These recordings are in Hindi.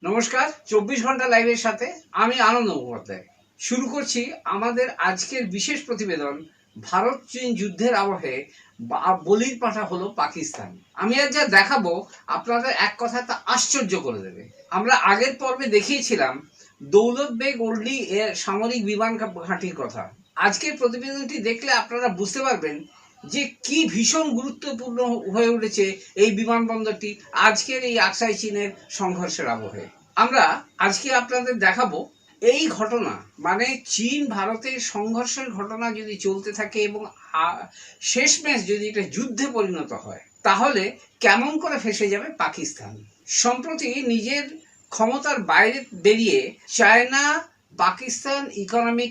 নমস্কার, 24 ঘন্টা লাইভের সাথে আমি আনন্দ মুখোপাধ্যায় শুরু করছি আমাদের আজকের বিশেষ প্রতিবেদন। ভারত চীন যুদ্ধের আবহে বলির পাঠা হলো পাকিস্তান। আমি আজ যা দেখাবো আপনাদের এক কথায় তা আশ্চর্য করে দেবে। আমরা আগের পর্বে দেখিয়েছিলাম দৌলত বেগ ওল্ডি এর সামরিক বিমান ঘাঁটির কথা। আজকের প্রতিবেদনটি দেখলে আপনারা বুঝতে পারবেন যে কি ভীষণ গুরুত্বপূর্ণ হয়ে উঠেছে এই বিমানবন্দরটি আজকের এই আকসাই চীনের সংঘর্ষের আবহে। আমরা আজকে আপনাদের দেখাবো এই ঘটনা, মানে চীন ভারতের সংঘর্ষের ঘটনা যদি চলতে থাকে এবং শেষমেশ যদি এটা যুদ্ধে পরিণত হয় তাহলে কেমন করে ফেঁসে যাবে পাকিস্তান। সম্প্রতি নিজের ক্ষমতার বাইরে বেরিয়ে চায়না পাকিস্তান ইকোনমিক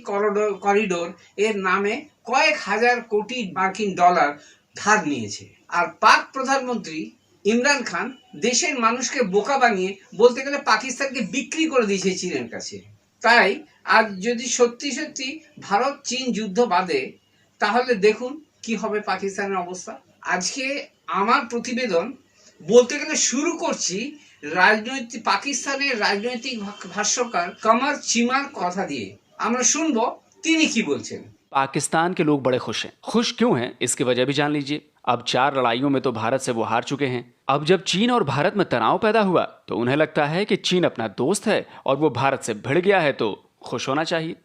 করিডোর এর নামে কয়েক হাজার কোটি মার্কিন ডলার ধার নিয়েছে। আর পাক প্রধানমন্ত্রী ইমরান খান দেশের মানুষকে বোকা বানিয়ে বলতে গেলে পাকিস্তানকে বিক্রি করে দিয়েছে চীনের কাছে। তাই আজ যদি সত্যি সত্যি ভারত চীন যুদ্ধ বাঁধে তাহলে দেখুন কি হবে পাকিস্তানের অবস্থা। আজকে আমার প্রতিবেদন বলতে গেলে শুরু করছি পাকিস্তানের রাজনৈতিক ভাষ্যকার কমর চিমার কথা দিয়ে। আমরা শুনবো তিনি কি বলছেন। पाकिस्तान के लोग बड़े खुश हैं। खुश क्यों हैं इसकी वजह भी जान लीजिए। अब 4 लड़ाइयों में तो भारत से वो हार चुके हैं। अब जब चीन और भारत में तनाव पैदा हुआ तो उन्हें लगता है कि चीन अपना दोस्त है और वो भारत से भिड़ गया है, तो खुश होना चाहिए।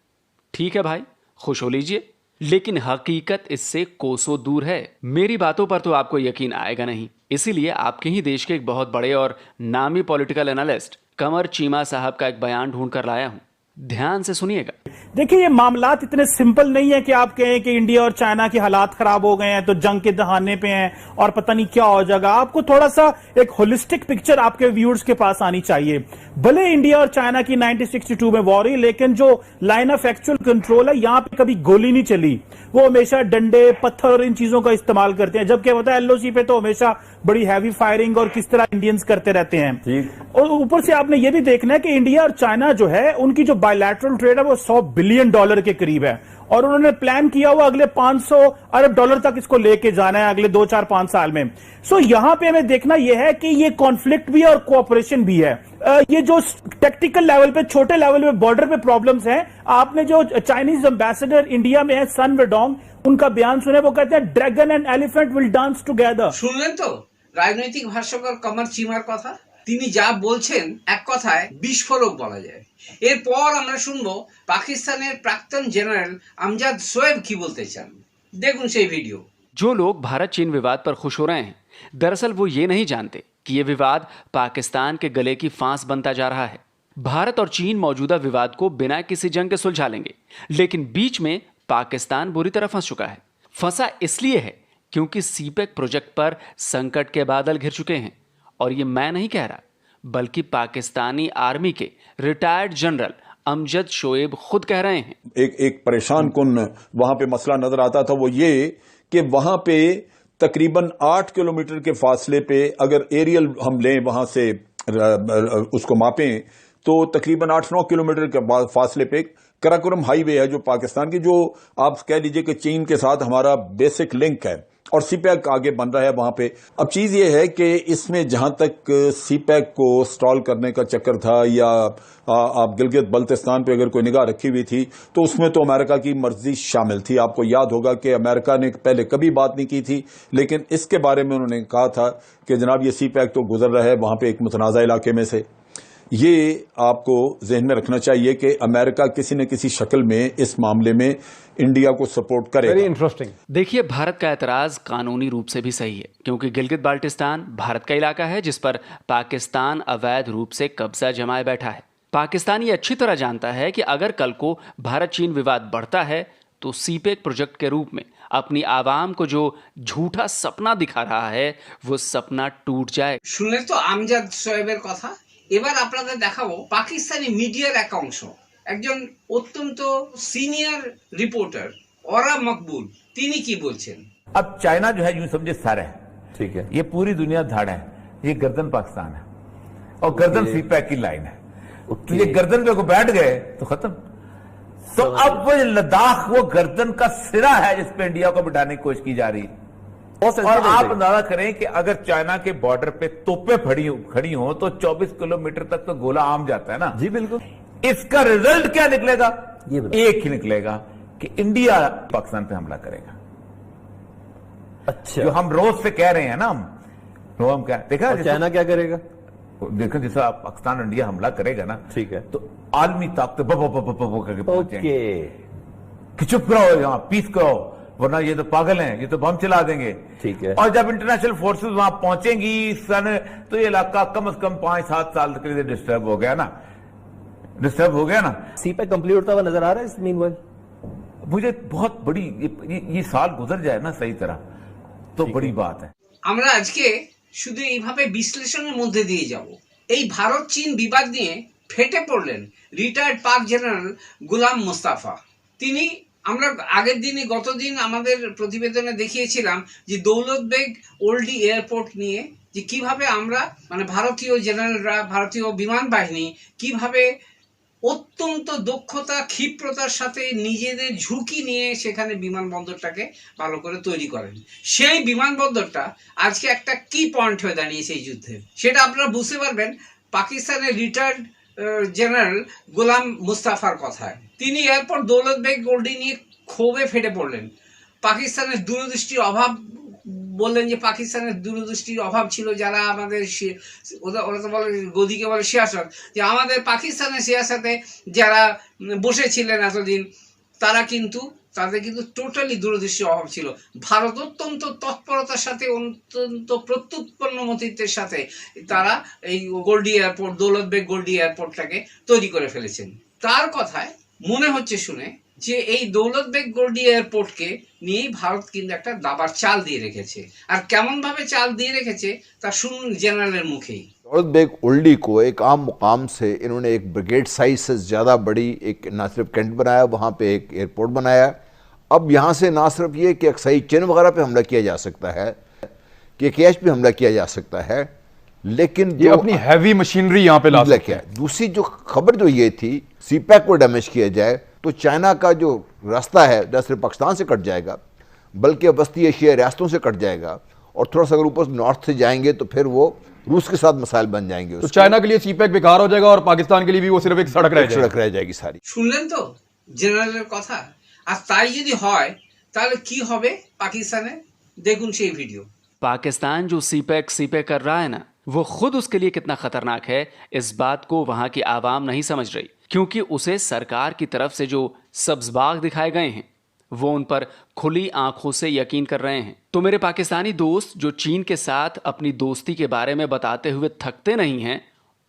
ठीक है भाई, खुश हो लीजिए, लेकिन हकीकत इससे कोसों दूर है। मेरी बातों पर तो आपको यकीन आएगा नहीं, इसीलिए आपके ही देश के एक बहुत बड़े और नामी पॉलिटिकल एनालिस्ट कमर चीमा साहब का एक बयान ढूंढ कर लाया हूं। ध्यान से सुनिएगा। देखिए, ये मामलात इतने सिंपल नहीं है कि आप कहें कि इंडिया और चाइना के हालात खराब हो गए हैं तो जंग के दहाने पे हैं और पता नहीं क्या हो जाएगा। आपको थोड़ा सा एक होलिस्टिक पिक्चर आपके व्यूअर्स के पास आनी चाहिए। भले इंडिया और चाइना की 1962 में वॉर हुई, लेकिन जो लाइन ऑफ एक्चुअल कंट्रोल है यहाँ पे कभी गोली नहीं चली। वो हमेशा डंडे पत्थर और इन चीजों का इस्तेमाल करते हैं, जबकि होता है एलओसी पे तो हमेशा बड़ी हैवी फायरिंग और किस तरह इंडियंस करते रहते हैं। और ऊपर से आपने ये भी देखना है कि इंडिया और चाइना जो है उनकी जो बायलैटरल ट्रेड है वो $100 बिलियन के करीब है, और उन्होंने प्लान किया हुआ अगले $500 अरब तक इसको लेके जाना है अगले 2-4-5 साल में। सो यहां पे हमें देखना यह है कि ये कॉन्फ्लिक्ट भी है और कोऑपरेशन भी है। ये जो टेक्टिकल लेवल पे, छोटे लेवल पे बॉर्डर पे प्रॉब्लम्स हैं, आपने जो चाइनीज एम्बेसडर इंडिया में है सन वेडोंग, उनका बयान सुने। वो कहते हैं dragon and elephant will dance together. শুনলেন তো রাজনৈতিক ভাষ্যকার কমর চিমার কথা। তিনি যা বলছেন এক কথায় বিস্ফোরক বলা যায়। এরপর আমরা শুনবো পাকিস্তানের প্রাক্তন জেনারেল আমজাদ শোয়েব কি বলতে চান। দেখুন সেই ভিডিও। जो लोग भारत चीन विवाद पर खुश हो रहे हैं, दरअसल वो ये नहीं जानते कि ये विवाद पाकिस्तान के गले की फांस बनता जा रहा है। भारत और चीन मौजूदा विवाद को बिना किसी जंग के सुलझा लेंगे, लेकिन बीच में पाकिस्तान बुरी तरह फंस चुका है। फंसा इसलिए है क्योंकि सीपेक प्रोजेक्ट पर संकट के बादल घिर चुके हैं, और ये मैं नहीं कह रहा बल्कि पाकिस्तानी आर्मी के रिटायर्ड जनरल अमजद शोएब खुद कह रहे हैं। एक परेशान कुन वहां पे मसला नजर आता था, वो ये कि वहां पे तकरीबन 8 किलोमीटर के फासले पे अगर एरियल हम लें, वहां से उसको मापें तो तकरीबन 8-9 किलोमीटर के फासले पे कराकोरम हाईवे है जो पाकिस्तान की, जो आप कह लीजिए कि चीन के साथ हमारा बेसिक लिंक है, और सीपैक आगे बन रहा है वहां पे। अब चीज ये है कि इसमें जहां तक सीपैक को स्टॉल करने का चक्कर था, या आप गिलगित बल्तिस्तान पे अगर कोई निगाह रखी हुई थी तो उसमें तो अमेरिका की मर्जी शामिल थी। आपको याद होगा कि अमेरिका ने पहले कभी बात नहीं की थी, लेकिन इसके बारे में उन्होंने कहा था कि जनाब ये सीपैक तो गुजर रहा है वहां पे एक मुतनाज़ा इलाके में से। ये आपको जहन में रखना चाहिए कि अमेरिका किसी न किसी शक्ल में इस मामले में इंडिया को सपोर्ट करेगा। Very interesting. देखिए, भारत का एतराज कानूनी रूप से भी सही है, क्योंकि गिलगित बाल्टिस्तान भारत का इलाका है जिस पर पाकिस्तान अवैध रूप से कब्जा जमाए बैठा है। पाकिस्तान ये अच्छी तरह जानता है कि अगर कल को भारत चीन विवाद बढ़ता है तो सीपेक प्रोजेक्ट के रूप में अपनी आवाम को जो झूठा सपना दिखा रहा है वो सपना टूट जाए। শুনলেন তো আমজাদ শোয়েবের কথা। এবার আপনাদের দেখাবো পাকিস্তানি মিডিয়ার এক অংশ, একজন অত্যন্ত সিনিয়র রিপোর্টার ওরা মকবুল, তিনি কি বলছেন। अब चाइना जो है यूं समझे सर है, ठीक है, ये पूरी दुनिया धड़ है, ये गर्दन पाकिस्तान है और गर्दन सीपैक की लाइन है। तो ये गर्दन पे को बैठ गए तो खत्म। तो अब वो लद्दाख वो गर्दन का सिरा है जिसपे इंडिया को बिठाने की कोशिश की जा रही है। और आप अंदाजा करें कि अगर चाइना के बॉर्डर पे तोपें खड़ी हो तो 24 किलोमीटर तक तो गोला आम जाता है ना। जी बिल्कुल। इसका रिजल्ट क्या निकलेगा? ये एक ही निकलेगा कि इंडिया पाकिस्तान पे हमला करेगा। अच्छा, जो हम रोज से कह रहे हैं ना, हम क्या देखा, चाइना क्या करेगा? देखो जैसे आप पाकिस्तान इंडिया हमला करेगा ना, ठीक है, तो आलमी ताकत करके पहुंचेंगे ओके कि चुप करो, यहाँ पीस करो, वरना ये तो पागल हैं, ये तो बम चला देंगे। ठीक है। और जब इंटरनेशनल फोर्सेस वहां पहुंचेंगी तो ये इलाका कम से कम 5-7 साल के लिए डिस्टर्ब हो गया ना। सीपैक कंप्लीट होता हुआ नजर आ रहा है इस मीनवाइल? मुझे बहुत बड़ी ये साल गुजर जाए ना सही तरह, तो बड़ी बात है। আমরা আজকে শুধু এইভাবে বিশ্লেষণের মধ্যে দিয়ে যাব। এই ভারত চীন বিবাদ নিয়ে ফেটে পড়লেন রিটায়ার্ড পাক জেনারেল গোলাম মোস্তফা। তিনি, আমরা আগের দিনে গতদিন আমাদের প্রতিবেদনে দেখিয়েছিলাম যে দৌলত বেগ ওল্ডি এয়ারপোর্ট নিয়ে, যে কিভাবে আমরা মানে ভারতীয় জেনারেলরা, ভারতীয় বিমান বাহিনী কিভাবে অত্যন্ত দক্ষতা ক্ষিপ্রতার সাথে নিজেদের ঝুঁকি নিয়ে সেখানে বিমানবন্দরটাকে ভালো করে তৈরি করেন। সেই বিমানবন্দরটা আজকে একটা কি পয়েন্ট হয়ে দাঁড়িয়েছে এই যুদ্ধে, সেটা আপনারা বুঝতে পারবেন পাকিস্তানের রিটায়ার্ড জেনারেল গোলাম মুস্তাফার কথায়। তিনি এরপর দৌলত বেগ গোল্ডি নিয়ে ক্ষোভে ফেটে পড়লেন। পাকিস্তানের দূরদৃষ্টির অভাব, বললেন যে পাকিস্তানের দূরদৃষ্টির অভাব ছিল, যারা আমাদের ওরা তো বলে গদিকে বলে সিয়াসত, যে আমাদের পাকিস্তানের সিয়াসতে যারা বসেছিলেন এতদিন তাদের কিন্তু টোটালি দূরদৃষ্টির অভাব ছিল। ভারত অত্যন্ত তৎপরতার সাথে, অত্যন্ত প্রত্যুৎপন্নমতিত্বের সাথে তারা এই গোল্ডি এয়ারপোর্ট, দৌলত বেগ গোল্ডি এয়ারপোর্টটাকে তৈরি করে ফেলেছেন। তার কথায় মনে হচ্ছে শুনে যে এই দৌলত বেগ গোল্ডি এয়ারপোর্টকে নিয়েই ভারত কিন্তু একটা দাবার চাল দিয়ে রেখেছে। আর কেমন ভাবে চাল দিয়ে রেখেছে তা শুনুন জেনারেলের মুখেই। दौलत बेग ओल्डी को एक आम मुकाम से इन्होंने एक ब्रिगेड साइज से ज़्यादा बड़ी एक ना सिर्फ कैंट बनाया, वहाँ पे एक एयरपोर्ट बनाया। अब यहाँ से ना सिर्फ ये कि अक्सई चिन वगैरह पे हमला किया जा सकता है, कि केएच पे हमला किया जा सकता है, लेकिन ये अपनी हैवी मशीनरी यहाँ पे ला सकते हैं। दूसरी जो खबर जो ये थी सीपैक को डैमेज किया जाए तो चाइना का जो रास्ता है न सिर्फ पाकिस्तान से कट जाएगा बल्कि वस्ती एशिया रियासतों से कट जाएगा, और थोड़ा सा अगर ऊपर नॉर्थ से जाएंगे तो फिर वो रूस के साथ मसाइल बन जाएंगे। तो चाइना के लिए सीपैक बेकार हो जाएगा और पाकिस्तान के लिए भी वो सिर्फ एक सड़क रह जाएगी सारी। শুনলেন তো জেনারেলের কথা? আর তাই যদি হয় তাহলে কি হবে পাকিস্তানে, দেখুন সেই ভিডিও। पाकिस्तान जो सीपैक कर रहा है ना, वो खुद उसके लिए कितना खतरनाक है, इस बात को वहां की आवाम नहीं समझ रही, क्योंकि उसे सरकार की तरफ से जो सब्ज़बाग दिखाए गए हैं वो उन पर खुली आंखों से यकीन कर रहे हैं। तो मेरे पाकिस्तानी दोस्त जो चीन के साथ अपनी दोस्ती के बारे में बताते हुए थकते नहीं हैं,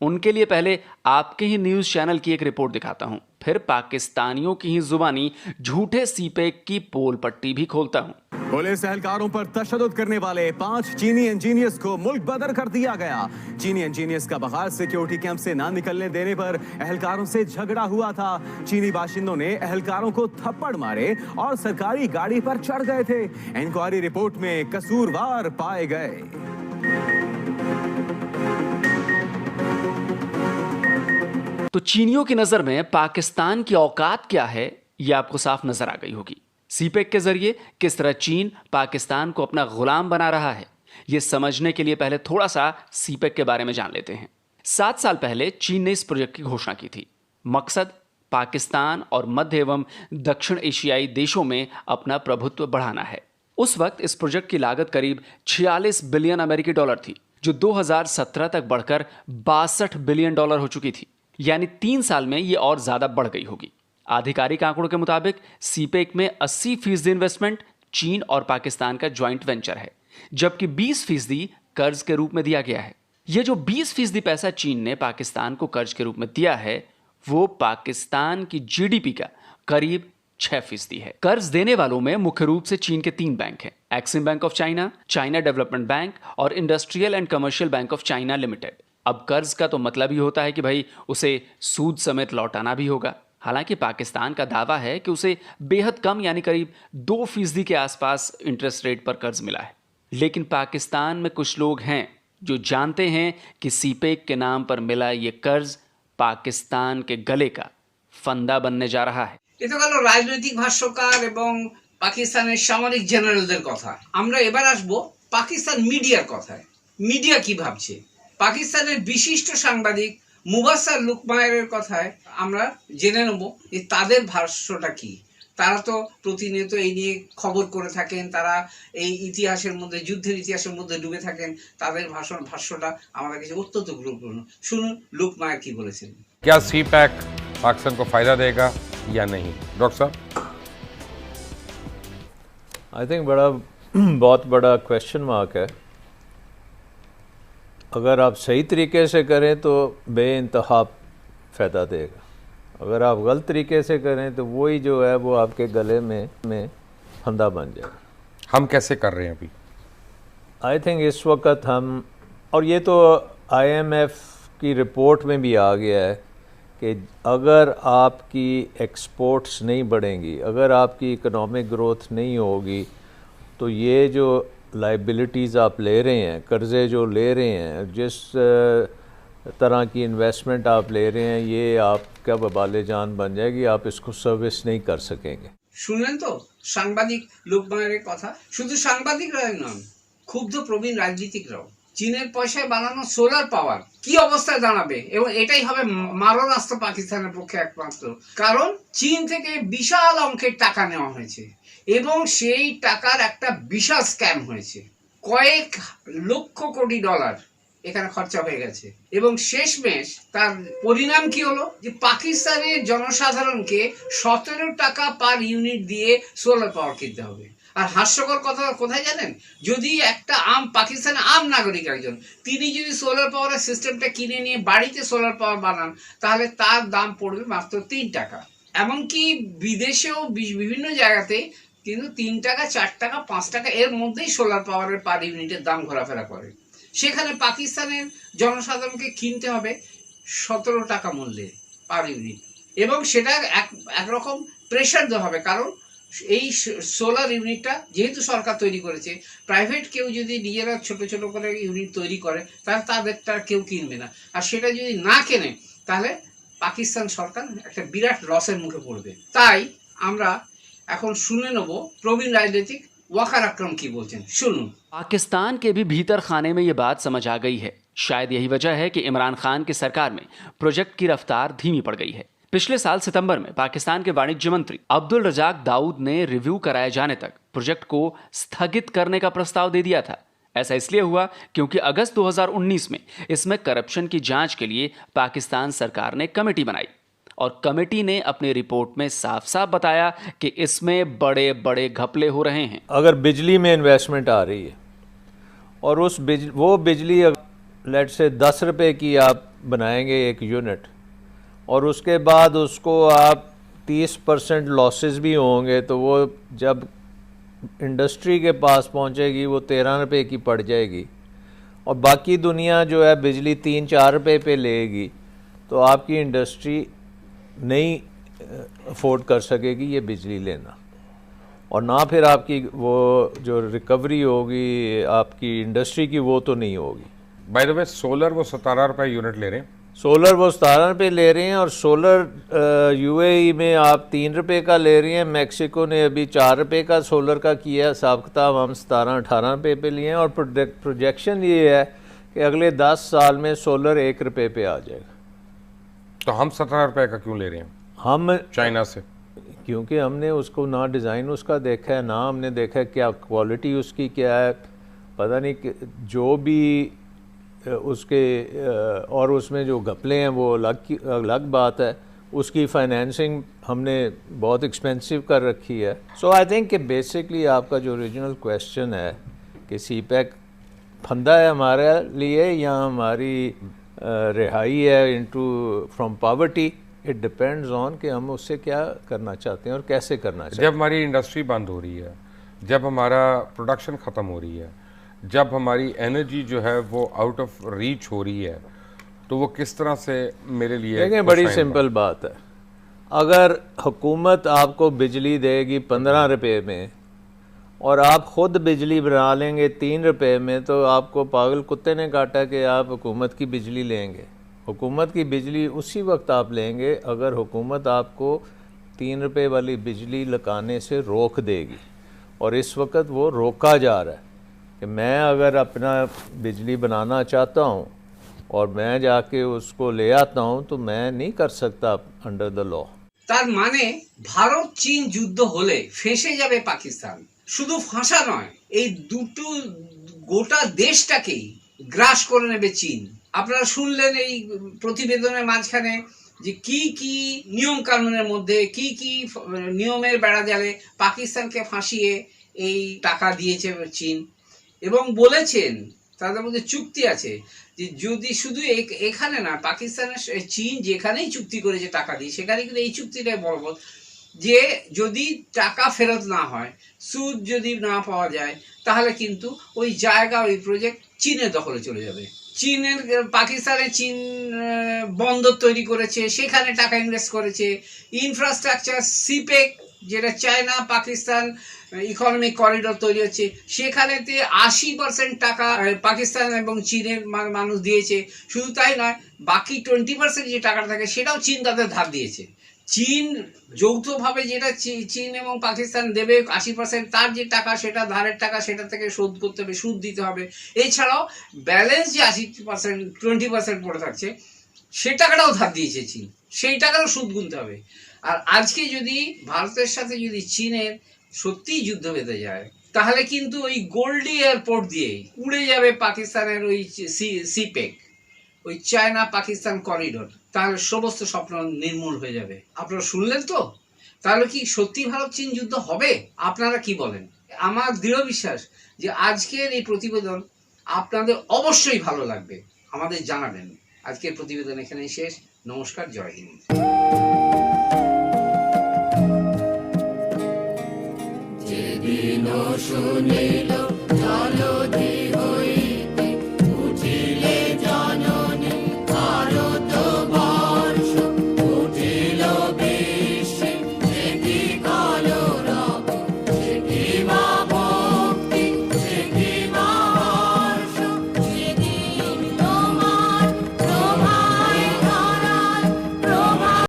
उनके लिए पहले आपके ही न्यूज़ चैनल की एक रिपोर्ट दिखाता हूं, फिर पाकिस्तानियों की ही जुबानी झूठे सीपैक की पोल पट्टी भी खोलता हूं। पुलिस एहलकारों पर तशद्दुद करने वाले 5 चीनी इंजीनियर्स को मुल्क बदर कर दिया गया। चीनी इंजीनियर्स का बगैर सिक्योरिटी कैंप से ना निकलने देने पर एहलकारों से झगड़ा हुआ था। चीनी बाशिंदों ने एहलकारों को थप्पड़ मारे और सरकारी गाड़ी पर चढ़ गए थे। इंक्वायरी रिपोर्ट में कसूरवार पाए गए। तो चीनियों की नजर में पाकिस्तान की औकात क्या है, यह आपको साफ नजर आ गई होगी। सीपैक के जरिए किस तरह चीन पाकिस्तान को अपना गुलाम बना रहा है, यह समझने के लिए पहले थोड़ा सा सीपैक के बारे में जान लेते हैं। 7 साल पहले चीन ने इस प्रोजेक्ट की घोषणा की थी। मकसद पाकिस्तान और मध्य एवं दक्षिण एशियाई देशों में अपना प्रभुत्व बढ़ाना है। उस वक्त इस प्रोजेक्ट की लागत करीब 46 बिलियन अमेरिकी डॉलर थी, जो 2017 तक बढ़कर 62 बिलियन डॉलर हो चुकी थी। यानी 3 साल में ये और ज्यादा बढ़ गई होगी। आधिकारिक आंकड़ों के मुताबिक सीपैक में 80% इन्वेस्टमेंट चीन और पाकिस्तान का ज्वाइंट वेंचर है, जबकि 20% कर्ज के रूप में दिया गया है। यह जो 20% पैसा चीन ने पाकिस्तान को कर्ज के रूप में दिया है, वो पाकिस्तान की जीडीपी का करीब 6% है। कर्ज देने वालों में मुख्य रूप से चीन के 3 बैंक हैं, Exim bank of China, China development bank और industrial and commercial bank of China limited. अब कर्ज का तो मतलब ही होता है कि भाई उसे सूद समेत लौटाना भी होगा। हालांकि पाकिस्तान का दावा है कि उसे बेहद कम यानी करीब 2% के आसपास इंटरेस्ट रेट पर कर्ज मिला है। लेकिन पाकिस्तान में कुछ लोग हैं जो जानते हैं कि सीपैक के नाम पर मिला ये कर्ज पाकिस्तान के गले का फंदा बनने जा रहा है। এ তো গেল রাজনৈতিক ভাষ্যকার এবং পাকিস্তানের সামরিক জেনারেলদের কথা। আমরা এবার আসবো পাকিস্তান মিডিয়ার কথায়। মিডিয়া কি ভাবছে? পাকিস্তানের বিশিষ্ট সাংবাদিক মুবাস্সার লুকমায়ের কথায় আমরা জেনে নেব যে তাদের ভাষ্যটা কি। তারা তো প্রতিনিয়ত এই নিয়ে খবর করে থাকেন, তারা এই ইতিহাসের মধ্যে, যুদ্ধের ইতিহাসের মধ্যে ডুবে থাকেন। তাদের ভাষ্যটা আমাদের কাছে অত্যন্ত গুরুত্বপূর্ণ। শুনুন লুকমায়ের কি বলেছেন। क्या सी पैक पाकिस्तान को फायदा देगा या नहीं, डॉक्टर साहब? आई थिंक बहुत बड़ा क्वेश्चन मार्क है। अगर आप सही तरीके से करें तो बेइंतहा फ़ायदा देगा, अगर आप गलत तरीके से करें तो वही जो है वो आपके गले में फंदा बन जाएगा। हम कैसे कर रहे हैं अभी? आई थिंक इस वक्त हम, और ये तो IMF की रिपोर्ट में भी आ गया है कि अगर आपकी एक्सपोर्ट्स नहीं बढ़ेंगी, अगर आपकी इकोनॉमिक ग्रोथ नहीं होगी, तो ये जो लाइबिलिटीज़ आप ले रहे हैं, कर्ज़े जो ले रहे हैं, जिस तरह की इन्वेस्टमेंट आप ले रहे हैं, ये आपका वबाले जान बन जाएगी, आप इसको सर्विस नहीं कर सकेंगे। শুনলেন তো সাংবাদিক লুকমায়ের কথা। শুধু সাংবাদিকরাই নন, ক্ষুব্ধ প্রবীণ রাজনীতিকরাও। চীনের পয়সায় বানানো সোলার পাওয়ার কি অবস্থায় দাঁড়াবে, এবং এটাই হবে মারণাস্ত্র পাকিস্তানের পক্ষে একমাত্র। কারণ চীন থেকে বিশাল অঙ্কের টাকা নেওয়া হয়েছে এবং সেই টাকার একটা বিশাল স্ক্যাম হয়েছে। কয়েক লক্ষ কোটি ডলার এখানে খরচা হয়ে গেছে এবং শেষমেশ তার পরিণাম কি হলো যে পাকিস্তানের জনসাধারণকে 17 টাকা পার ইউনিট দিয়ে সোলার পাওয়ার কিনতে হবে। আর হাস্যকর কথা কোথায় জানেন? যদি একটা পাকিস্তানের আম নাগরিক একজন, তিনি যদি সোলার পাওয়ারের সিস্টেমটা কিনে নিয়ে বাড়িতে সোলার পাওয়ার বানান, তাহলে তার দাম পড়বে মাত্র 3 টাকা। এমনকি বিদেশেও বিভিন্ন জায়গাতে কিন্তু 3 টাকা, 4 টাকা, 5 টাকা এর মধ্যেই সোলার পাওয়ারের পার ইউনিটের দাম ঘোরাফেরা করে। সেখানে পাকিস্তানের জনসাধারণকে কিনতে হবে 17 টাকা মূল্যে পার ইউনিট, এবং সেটা একরকম প্রেশার দেওয়া হবে। কারণ এই সোলার ইউনিটটা যেহেতু সরকার তৈরি করেছে, প্রাইভেট কেউ যদি নিজেরা ছোট ছোট করে ইউনিট তৈরি করে, তাহলে তাদেরটা কেউ কিনবে না। আর সেটা যদি না কেনে, তাহলে পাকিস্তান সরকার একটা বিরাট লসের মুখে পড়বে। তাই আমরা এখন শুনে নেব প্রবীণ রাজনীতিক वकार अक्रम की बोलते हैं। सुनो। पाकिस्तान के भी भीतर खाने में ये बात समझ आ गई है। शायद यही वजह है कि इमरान खान की सरकार में प्रोजेक्ट की रफ्तार धीमी पड़ गई है। पिछले साल सितंबर में पाकिस्तान के वाणिज्य मंत्री अब्दुल रजाक दाऊद ने रिव्यू कराए जाने तक प्रोजेक्ट को स्थगित करने का प्रस्ताव दे दिया था। ऐसा इसलिए हुआ क्योंकि अगस्त 2019 में इसमें करप्शन की जांच के लिए पाकिस्तान सरकार ने कमेटी बनाई और कमेटी ने अपनी रिपोर्ट में साफ साफ बताया कि इसमें बड़े बड़े घपले हो रहे हैं। अगर बिजली में इन्वेस्टमेंट आ रही है और वो बिजली लेट से 10 रुपए की आप बनाएंगे एक यूनिट, और उसके बाद उसको आप 30% लॉसेस भी होंगे, तो वो जब इंडस्ट्री के पास पहुंचेगी वो 13 रुपए की पड़ जाएगी, और बाकी दुनिया जो है बिजली 3-4 रुपए पे लेगी, तो आपकी इंडस्ट्री नहीं अफोर्ड कर सकेगी ये बिजली लेना, और ना फिर आपकी वो जो रिकवरी होगी आपकी इंडस्ट्री की, वो तो नहीं होगी। बाय द वे सोलर वो 17 रुपए यूनिट ले रहे हैं, सोलर वो 17 रुपये ले रहे हैं, और सोलर UAE में आप 3 रुपये का ले रही हैं। मैक्सिको ने अभी 4 रुपये का सोलर का किया है हिसाब किताब, हम 17-18 रुपये पे लिए हैं, और प्रोजेक्शन ये है कि अगले 10 साल में सोलर 1 रुपये पे आ जाएगा। तो हम 17 रुपए का क्यों ले रहे हैं हम चाइना से? क्योंकि हमने उसको ना डिज़ाइन उसका देखा है, ना हमने देखा है क्या क्वालिटी उसकी क्या है, पता नहीं जो भी उसके और उसमें जो घपले हैं वो अलग बात है। उसकी फाइनेंसिंग हमने बहुत एक्सपेंसिव कर रखी है। सो आई थिंक कि बेसिकली आपका जो ओरिजिनल क्वेश्चन है कि CPEC फंदा है हमारे लिए या हमारी रिहाई है into from poverty, it depends on कि हम उससे क्या करना चाहते हैं और कैसे करना चाहते हैं। जब हमारी इंडस्ट्री बंद हो रही है, जब हमारा प्रोडक्शन ख़त्म हो रही है, जब हमारी एनर्जी जो है वो आउट ऑफ रीच हो रही है, तो वो किस तरह से मेरे लिए देखें, बड़ी सिंपल बात है। अगर हुकूमत आपको बिजली देगी 15 रुपये में और आप ख़ुद बिजली बना लेंगे 3 रुपये में, तो आपको पागल कुत्ते ने काटा कि आप हुकूमत की बिजली लेंगे। हुकूमत की बिजली उसी वक्त आप लेंगे अगर हुकूमत आपको 3 रुपए वाली बिजली लगाने से रोक देगी, और इस वक्त वो रोका जा रहा है कि मैं अगर अपना बिजली बनाना चाहता हूँ और मैं जाके उसको ले आता हूँ तो मैं नहीं कर सकता अंडर द लॉ। তার মানে ভারত চীন যুদ্ধ হলে ফেঁসে যাবে পাকিস্তান। শুধু ফাঁসা নয়, এই দুটো গোটা দেশটাকেই গ্রাস করে নেবে চীন। আপনারা শুনলেন এই প্রতিবেদনের মাঝখানে যে কি কি নিয়ম কানুনের মধ্যে কি কি নিয়মের বেড়া জালে পাকিস্তানকে ফাঁসিয়ে এই টাকা দিয়েছে চীন, এবং বলেছেন তাদের মধ্যে চুক্তি আছে যে যদি শুধু এখানে না, পাকিস্তানের চীন যেখানেই চুক্তি করেছে টাকা দিয়ে, সেখানে কিন্তু এই চুক্তিটাই বলবৎ যে যদি টাকা ফেরত না হয়, সুদ যদি না পাওয়া যায়, তাহলে কিন্তু ওই জায়গা, ওই প্রজেক্ট চীনের দখলে চলে যাবে। পাকিস্তানে চীন বন্দর তৈরি করেছে, সেখানে টাকা ইনভেস্ট করেছে, ইনফ্রাস্ট্রাকচার সিপেক যেটা চায়না পাকিস্তান ইকোনমিক করিডোর তৈরি হচ্ছে, সেখানেতে 80% টাকা পাকিস্তান এবং চীনের মানুষ দিয়েছে। শুধু তাই নয়, বাকি 20% যে টাকাটা থাকে সেটাও চীন তাদের ধার দিয়েছে। চীন যৌথভাবে যেটা চীন এবং পাকিস্তান দেবে 80%, তার যে টাকা সেটা ধারের টাকা, সেটা থেকে শোধ করতে হবে, সুদ দিতে হবে। এছাড়াও ব্যালেন্স যে 80% 20% পড়ে থাকছে, সে টাকাটাও ধার দিয়েছে চীন, সেই টাকারও সুদ গুনতে হবে। আর আজকে যদি ভারতের সাথে যদি চীনের সত্যিই যুদ্ধ বেঁধে যায়, তাহলে কিন্তু ওই গোল্ডি এয়ারপোর্ট দিয়ে উড়ে যাবে পাকিস্তানের ওই সিপেক, ওই চায়না পাকিস্তান করিডোর, তাহলে সমস্ত স্বপ্ন নির্মূল হয়ে যাবে। আপনারা শুনলেন তো? তাহলে কি সত্যি ভারত চীন যুদ্ধ হবে? আপনারা কি বলেন? আমার দৃঢ় বিশ্বাস যে আজকের এই প্রতিবেদন আপনাদের অবশ্যই ভালো লাগবে, আমাদের জানাবেন। আজকের প্রতিবেদন এখানেই শেষ। নমস্কার, জয় হিন্দ। যেদিন শুনিল